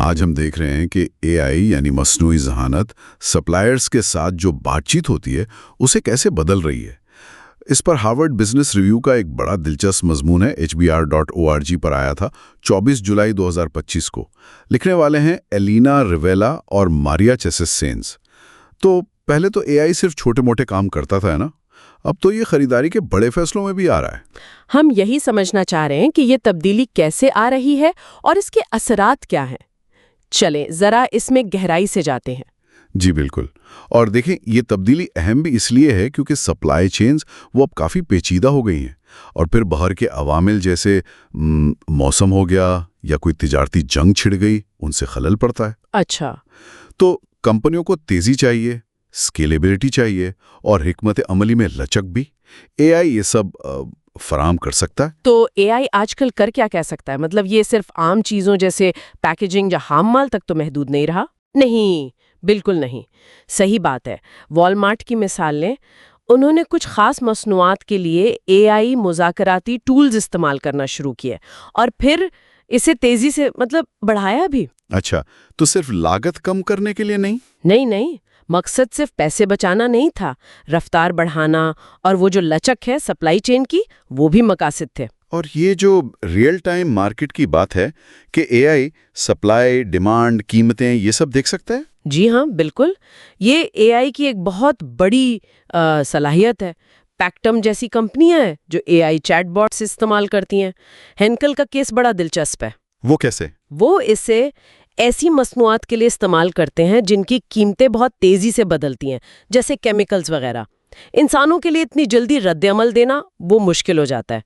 آج ہم دیکھ رہے ہیں کہ اے آئی یعنی مصنوعی ذہانت سپلائرز کے ساتھ جو بات چیت ہوتی ہے اسے کیسے بدل رہی ہے۔ اس پر ہارورڈ بزنس ریویو کا ایک بڑا دلچسپ مضمون ہے، HBR.org پر آیا تھا 24 جولائی 2025 کو۔ لکھنے والے ہیں ایلینا ریویلا اور ماریا چیسس سینز۔ تو پہلے تو اے آئی صرف چھوٹے موٹے کام کرتا تھا نا، اب تو یہ خریداری کے بڑے فیصلوں میں بھی آ رہا ہے۔ ہم یہی سمجھنا چاہ رہے ہیں کہ یہ تبدیلی کیسے آ رہی ہے اور اس کے اثرات کیا ہیں۔ چلیں ذرا اس میں گہرائی سے جاتے ہیں۔ جی بالکل، اور دیکھیں یہ تبدیلی اہم بھی اس لیے ہے کیونکہ سپلائی چینز وہ اب کافی پیچیدہ ہو گئی ہیں، اور پھر باہر کے عوامل جیسے موسم ہو گیا یا کوئی تجارتی جنگ چھڑ گئی، ان سے خلل پڑتا ہے۔ اچھا، تو کمپنیوں کو تیزی چاہیے، اسکیلیبلٹی چاہیے اور حکمت عملی میں لچک بھی۔ اے آئی یہ سب فراہم کر سکتا ہے۔ تو اے آئی آج کل کر کیا کہہ سکتا ہے؟ مطلب یہ صرف عام چیزوں جیسے پیکیجنگ یا خام مال تک تو محدود نہیں رہا؟ نہیں، بالکل نہیں۔ صحیح بات ہے۔ والمارٹ کی مثال لیں، انہوں نے کچھ خاص مصنوعات کے لیے اے آئی مذاکراتی ٹولز استعمال کرنا شروع کیے اور پھر اسے تیزی سے بڑھایا بھی۔ اچھا، تو صرف لاگت کم کرنے کے لیے نہیں؟ نہیں، مقصد صرف پیسے بچانا نہیں تھا، رفتار بڑھانا اور وہ جو لچک ہے سپلائی چین کی، وہ بھی مقاصد تھے۔ اور یہ جو ریئل ٹائم مارکیٹ کی بات ہے کہ اے آئی سپلائی، ڈیمانڈ، قیمتیں یہ سب دیکھ سکتا ہے؟ جی ہاں، بالکل۔ یہ اے آئی کی ایک بہت بڑی صلاحیت ہے۔ پیکٹم جیسی کمپنیاں ہیں جو اے آئی چیٹ باٹس استعمال کرتی ہیں۔ ہینکل کا کیس بڑا دلچسپ ہے۔ وہ کیسے؟ وہ اسے ایسی مصنوعات کے لیے استعمال کرتے ہیں جن کی قیمتیں بہت تیزی سے بدلتی ہیں، جیسے کیمیکلز وغیرہ۔ انسانوں کے لیے اتنی جلدی رد عمل دینا وہ مشکل ہو جاتا ہے۔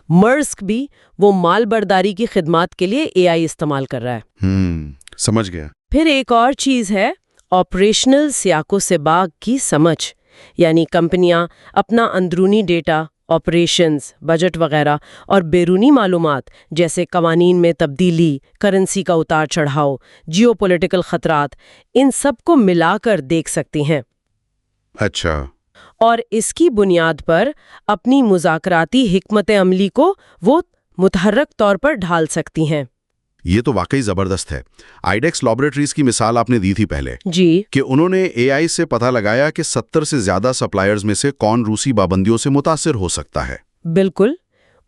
مرسک بھی وہ مال برداری کی خدمات کے لیے اے آئی استعمال کر رہا ہے۔ سمجھ گیا۔ پھر ایک اور چیز ہے آپریشنل سیاق و سباق کی سمجھ، یعنی کمپنیاں اپنا اندرونی ڈیٹا، آپریشنز، بجٹ وغیرہ اور بیرونی معلومات جیسے قوانین میں تبدیلی، کرنسی کا اتار چڑھاؤ، جیو پولیٹیکل خطرات، ان سب کو ملا کر دیکھ سکتی ہیں۔ اچھا۔ اور اس کی بنیاد پر اپنی مذاکراتی حکمت عملی کو وہ متحرک طور پر ڈھال سکتی ہیں۔ یہ تو واقعی زبردست ہے۔ آئیڈیکس لیبارٹریز کی مثال آپ نے دی تھی پہلے، جی، کہ انہوں نے اے آئی سے پتہ لگایا کہ 70 سے زیادہ سپلائرز میں سے کون روسی پابندیوں سے متاثر ہو سکتا ہے۔ بالکل۔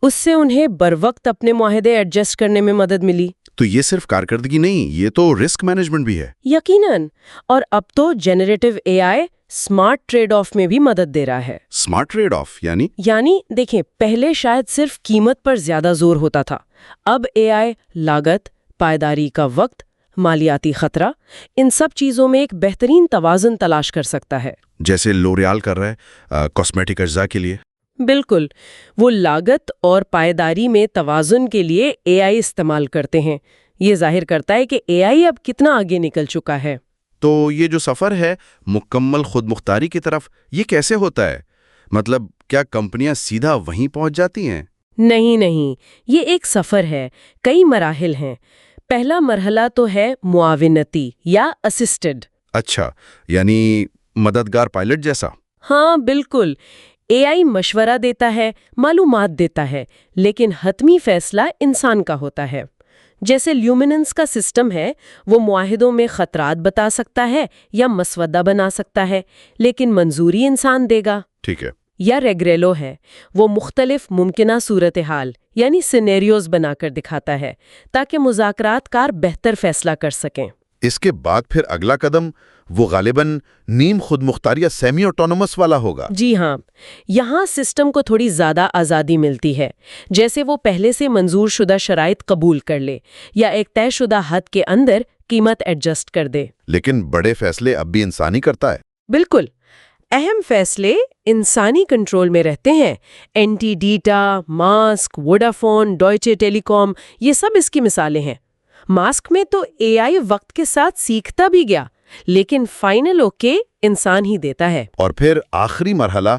اس سے انہیں بروقت اپنے معاہدے ایڈجسٹ کرنے میں مدد ملی۔ تو یہ صرف کارکردگی نہیں، یہ تو رسک مینجمنٹ بھی ہے۔ یقیناً۔ اور اب تو generative A I smart trade off میں بھی مدد دے رہا ہے۔ سمارٹ ٹریڈ آف یعنی دیکھیں، پہلے شاید صرف قیمت پر زیادہ زور ہوتا تھا، اب اے آئی لاگت، پائیداری کا وقت، مالیاتی خطرہ، ان سب چیزوں میں ایک بہترین توازن تلاش کر سکتا ہے۔ جیسے لوریال کر رہا ہے کاسمیٹک اجزاء کے لیے۔ بالکل، وہ لاگت اور پائیداری میں توازن کے لیے اے آئی استعمال کرتے ہیں۔ یہ ظاہر کرتا ہے کہ اے آئی اب کتنا آگے نکل چکا ہے۔ تو یہ جو سفر ہے مکمل خود مختاری کی طرف، یہ کیسے ہوتا ہے؟ مطلب کیا کمپنیاں سیدھا وہیں پہنچ جاتی ہیں؟ نہیں، یہ ایک سفر ہے، کئی مراحل ہیں۔ پہلا مرحلہ تو ہے معاونتی یا اسسٹڈ۔ اچھا، یعنی مددگار پائلٹ جیسا؟ ہاں بالکل۔ اے آئی مشورہ دیتا ہے، معلومات دیتا ہے، لیکن حتمی فیصلہ انسان کا ہوتا ہے۔ جیسے لیومیننس کا سسٹم ہے، وہ معاہدوں میں خطرات بتا سکتا ہے یا مسودہ بنا سکتا ہے، لیکن منظوری انسان دے گا۔ ٹھیک ہے۔ یا ریگریلو ہے، وہ مختلف ممکنہ صورتحال یعنی سینیریوز بنا کر دکھاتا ہے تاکہ مذاکرات کار بہتر فیصلہ کر سکیں۔ اس کے بعد پھر اگلا قدم وہ غالباً نیم خود مختار یا سیمی آٹونومس والا ہوگا۔ جی ہاں، یہاں سسٹم کو تھوڑی زیادہ آزادی ملتی ہے، جیسے وہ پہلے سے منظور شدہ شرائط قبول کر لے یا ایک طے شدہ حد کے اندر قیمت ایڈجسٹ کر دے۔ لیکن بڑے فیصلے اب بھی انسانی کرتا ہے۔ بالکل، اہم فیصلے انسانی کنٹرول میں رہتے ہیں۔ NTT data, Musk, Vodafone, Deutsche Telekom, یہ سب اس کی مثالیں ہیں۔ ماسک میں تو اے آئی وقت کے ساتھ سیکھتا بھی گیا، لیکن فائنل اوکے انسان ہی دیتا ہے۔ اور پھر آخری مرحلہ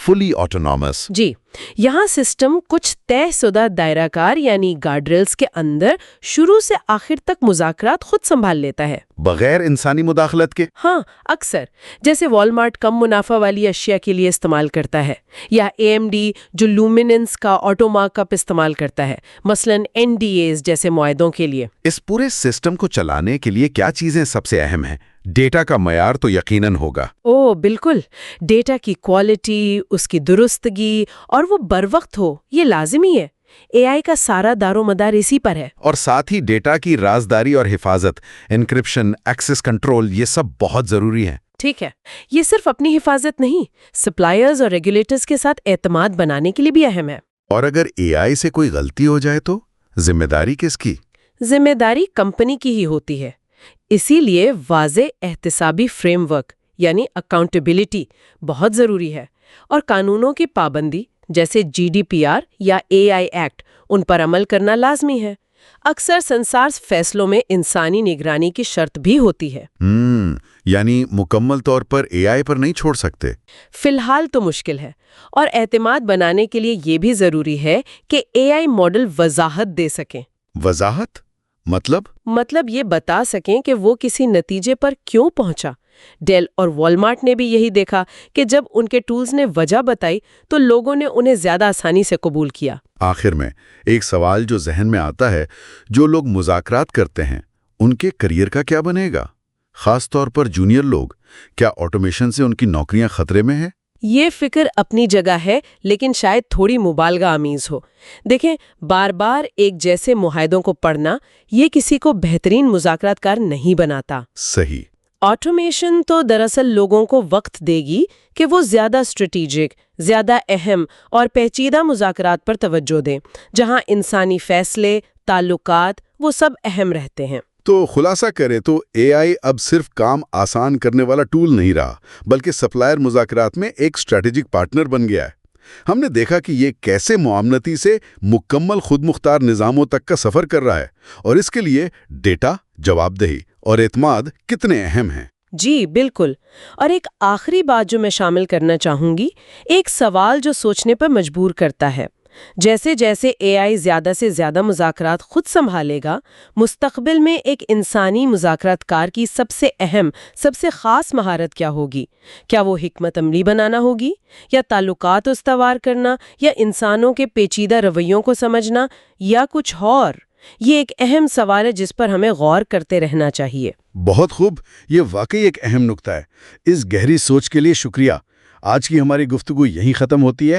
فلی آٹونومس۔ جی، یہاں سسٹم کچھ طے شدہ دائرہ کار یعنی گارڈ ریلز کے اندر شروع سے آخر تک مذاکرات خود سنبھال لیتا ہے، بغیر انسانی مداخلت کے؟ ہاں اکثر، جیسے والمارٹ کم منافع والی اشیاء کے لیے استعمال کرتا ہے، یا AMD جو لومیننس کا آٹو مارک اپ استعمال کرتا ہے، مثلا NDAs جیسے معاہدوں کے لیے۔ اس پورے سسٹم کو چلانے کے لیے کیا چیزیں سب سے اہم ہیں؟ ڈیٹا کا معیار تو یقیناً ہوگا۔ بالکل، ڈیٹا کی کوالٹی، اس کی درستگی اور وہ بر وقت ہو، یہ لازمی ہے۔ AI کا سارا دار و مدار اسی پر ہے۔ اور ساتھ ہی ڈیٹا کی رازداری اور حفاظت، انکرپشن، ایکسس کنٹرول، یہ سب بہت ضروری ہیں۔ ٹھیک ہے، یہ صرف اپنی حفاظت نہیں، سپلائرز اور ریگولیٹرز کے ساتھ اعتماد بنانے کے لیے بھی اہم ہے۔ اور اگر AI سے کوئی غلطی ہو جائے تو ذمہ داری کس کی؟ ذمہ داری کمپنی کی ہی ہوتی ہے۔ اسی لیے واضح احتسابی فریم ورک یعنی اکاؤنٹیبلٹی بہت ضروری ہے، اور قانونوں کی پابندی جیسے GDPR یا AI ایکٹ ان پر عمل کرنا لازمی ہے۔ اکثر سنسارز فیصلوں میں انسانی نگرانی کی شرط بھی ہوتی ہے۔ یعنی مکمل طور پر AI پر نہیں چھوڑ سکتے؟ فی الحال تو مشکل ہے، اور اعتماد بنانے کے لیے یہ بھی ضروری ہے کہ AI ماڈل وضاحت دے سکیں۔ وضاحت؟ مطلب یہ بتا سکیں کہ وہ کسی نتیجے پر کیوں پہنچا۔ ڈیل اور والمارٹ نے بھی یہی دیکھا کہ جب ان کے ٹولز نے وجہ بتائی تو لوگوں نے انہیں زیادہ آسانی سے قبول کیا۔ آخر میں ایک سوال جو ذہن میں آتا ہے، جو لوگ مذاکرات کرتے ہیں ان کے کریئر کا کیا بنے گا؟ خاص طور پر جونیئر لوگ، کیا آٹومیشن سے ان کی نوکریاں خطرے میں ہیں؟ یہ فکر اپنی جگہ ہے، لیکن شاید تھوڑی مبالغہ آمیز ہو۔ دیکھیں، بار بار ایک جیسے معاہدوں کو پڑھنا یہ کسی کو بہترین مذاکرات کار نہیں بناتا۔ صحیح۔ آٹومیشن تو دراصل لوگوں کو وقت دے گی کہ وہ زیادہ اسٹریٹیجک، زیادہ اہم اور پیچیدہ مذاکرات پر توجہ دیں، جہاں انسانی فیصلے، تعلقات، وہ سب اہم رہتے ہیں۔ تو خلاصہ کرے تو AI اب صرف کام آسان کرنے والا ٹول نہیں رہا، بلکہ سپلائر مذاکرات میں ایک اسٹریٹجک پارٹنر بن گیا ہے۔ ہم نے دیکھا کہ یہ کیسے معاملتی سے مکمل خود مختار نظاموں تک کا سفر کر رہا ہے، اور اس کے لیے ڈیٹا، جواب دہی اور اعتماد کتنے اہم ہیں۔ جی بالکل۔ اور ایک آخری بات جو میں شامل کرنا چاہوں گی، ایک سوال جو سوچنے پر مجبور کرتا ہے۔ جیسے جیسے AI زیادہ سے زیادہ مذاکرات خود سنبھالے گا، مستقبل میں ایک انسانی مذاکرات کار کی سب سے اہم، سب سے خاص مہارت کیا ہوگی؟ کیا وہ حکمت عملی بنانا ہوگی، یا تعلقات استوار کرنا، یا انسانوں کے پیچیدہ رویوں کو سمجھنا، یا کچھ اور؟ یہ ایک اہم سوال ہے جس پر ہمیں غور کرتے رہنا چاہیے۔ بہت خوب، یہ واقعی ایک اہم نکتہ ہے۔ اس گہری سوچ کے لیے شکریہ۔ آج کی ہماری گفتگو یہیں ختم ہوتی ہے۔